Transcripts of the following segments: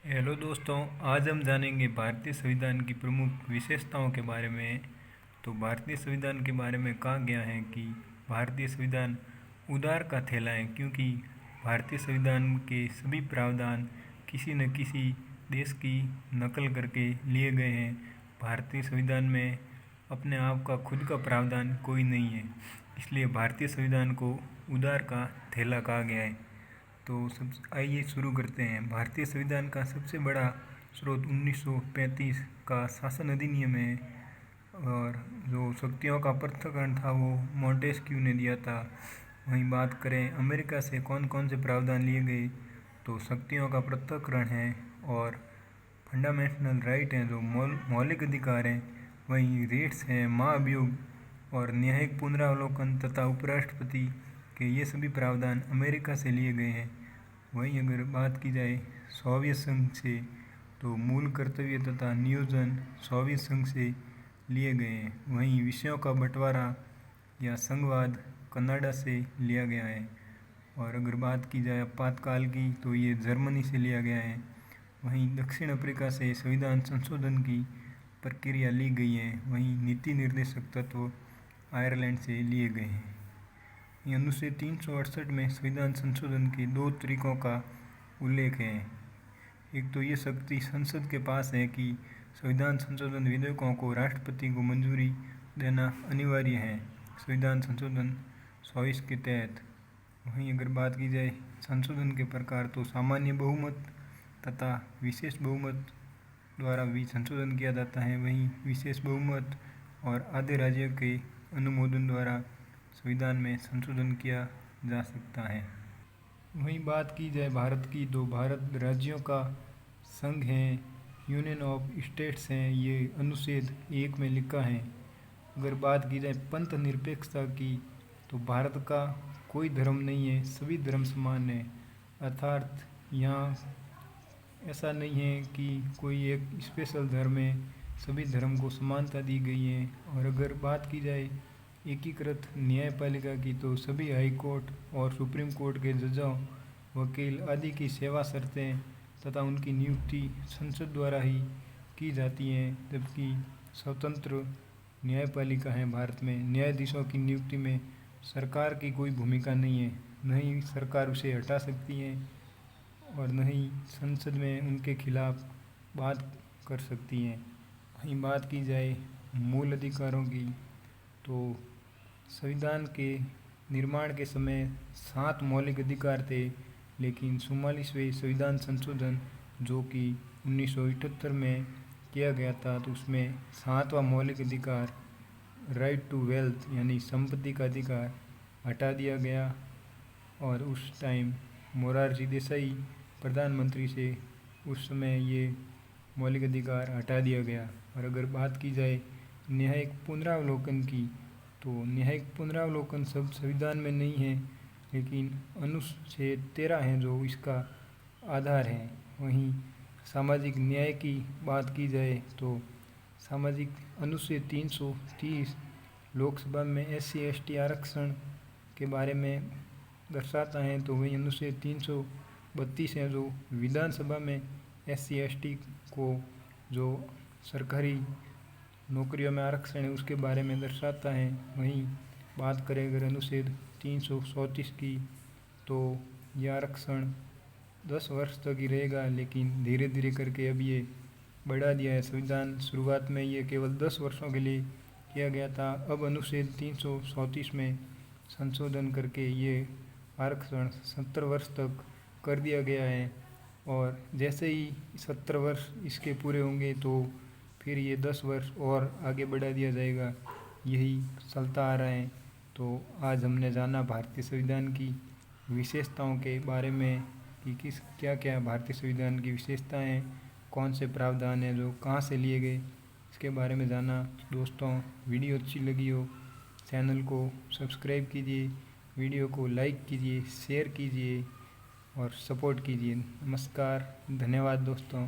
Hello दोस्तों, आज हम जानेंगे भारतीय संविधान की प्रमुख विशेषताओं के बारे में। तो भारतीय संविधान के बारे में कहा गया है कि भारतीय संविधान उधार का थैला है, क्योंकि भारतीय संविधान के सभी प्रावधान किसी न किसी देश की नकल करके लिए गए हैं। भारतीय संविधान में अपने आप का खुद का प्रावधान कोई नहीं है, इसलिए भारतीय संविधान को उधार का थैला कहा गया है। तो सब आइए शुरू करते हैं। भारतीय संविधान का सबसे बड़ा स्रोत 1935 का शासन अधिनियम है, और जो शक्तियों का पृथक्करण था वो मॉन्टेस्क्यू ने दिया था। वहीं बात करें अमेरिका से कौन कौन से प्रावधान लिए गए, तो शक्तियों का पृथक्करण है और फंडामेंटल राइट हैं जो मौलिक अधिकार हैं। वहीं रेट्स हैं, महाभियोग और न्यायिक पुनरावलोकन तथा उपराष्ट्रपति के ये सभी प्रावधान अमेरिका से लिए गए हैं। वहीं अगर बात की जाए सोवियत संघ से, तो मूल कर्तव्य तथा नियोजन सोवियत संघ से लिए गए हैं। वहीं विषयों का बंटवारा या संघवाद कनाडा से लिया गया है। और अगर बात की जाए आपातकाल की, तो ये जर्मनी से लिया गया है। वहीं दक्षिण अफ्रीका से संविधान संशोधन की प्रक्रिया ली गई है। वहीं नीति निर्देशक तत्व आयरलैंड से लिए गए हैं। अनुच्छेद 368 में संविधान संशोधन के दो तरीकों का उल्लेख है। एक तो ये शक्ति संसद के पास है कि संविधान संशोधन विधेयकों को राष्ट्रपति को मंजूरी देना अनिवार्य है संविधान संशोधन 24 के तहत। वहीं अगर बात की जाए संशोधन के प्रकार, तो सामान्य बहुमत तथा विशेष बहुमत द्वारा भी संशोधन किया जाता है। वहीं विशेष बहुमत और आधे राज्यों के अनुमोदन द्वारा संविधान में संशोधन किया जा सकता है। वहीं बात की जाए भारत की, तो भारत राज्यों का संघ है, यूनियन ऑफ स्टेट्स हैं, ये अनुच्छेद 1 में लिखा है। अगर बात की जाए पंथ निरपेक्षता की, तो भारत का कोई धर्म नहीं है, सभी धर्म समान है। अर्थात यहाँ ऐसा नहीं है कि कोई एक स्पेशल धर्म है, सभी धर्म को समानता दी गई है। और अगर बात की जाए एकीकृत न्यायपालिका की, तो सभी हाई कोर्ट और सुप्रीम कोर्ट के जजों, वकील आदि की सेवा शर्तें तथा उनकी नियुक्ति संसद द्वारा ही की जाती हैं। जबकि स्वतंत्र न्यायपालिका है भारत में। न्यायाधीशों की नियुक्ति में सरकार की कोई भूमिका नहीं है, न ही सरकार उसे हटा सकती है और न ही संसद में उनके खिलाफ बात कर सकती हैं। वहीं बात की जाए मूल अधिकारों की, तो संविधान के निर्माण के समय 7 मौलिक अधिकार थे, लेकिन 44वें संविधान संशोधन जो कि 1978 में किया गया था, तो उसमें 7वां मौलिक अधिकार राइट टू वेल्थ यानी संपत्ति का अधिकार हटा दिया गया। और उस टाइम मोरारजी देसाई प्रधानमंत्री से उस समय ये मौलिक अधिकार हटा दिया गया। और अगर बात की जाए न्यायिक पुनरावलोकन की, तो न्यायिक पुनरावलोकन शब्द संविधान में नहीं है, लेकिन अनुच्छेद 13 है जो इसका आधार है। वहीं सामाजिक न्याय की बात की जाए, तो सामाजिक अनुच्छेद 330 लोकसभा में SC/ST आरक्षण के बारे में दर्शाता है। तो वही अनुच्छेद 332 है जो विधानसभा में SC/ST को जो सरकारी नौकरियों में आरक्षण है उसके बारे में दर्शाता है। वहीं बात करें अगर अनुच्छेद 334 की, तो यह आरक्षण 10 वर्ष तक ही रहेगा, लेकिन धीरे धीरे करके अब ये बढ़ा दिया है। संविधान शुरुआत में ये केवल 10 वर्षों के लिए किया गया था, अब अनुच्छेद 334 में संशोधन करके ये आरक्षण 70 वर्ष तक कर दिया गया है। और जैसे ही 70 वर्ष इसके पूरे होंगे, तो फिर ये 10 वर्ष और आगे बढ़ा दिया जाएगा। यही चलता आ रहा है। तो आज हमने जाना भारतीय संविधान की विशेषताओं के बारे में कि किस क्या क्या भारतीय संविधान की विशेषताएं हैं, कौन से प्रावधान हैं जो कहाँ से लिए गए, इसके बारे में जाना। दोस्तों, वीडियो अच्छी लगी हो, चैनल को सब्सक्राइब कीजिए, वीडियो को लाइक कीजिए, शेयर कीजिए और सपोर्ट कीजिए। नमस्कार, धन्यवाद दोस्तों,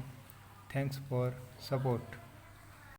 थैंक्स फॉर सपोर्ट।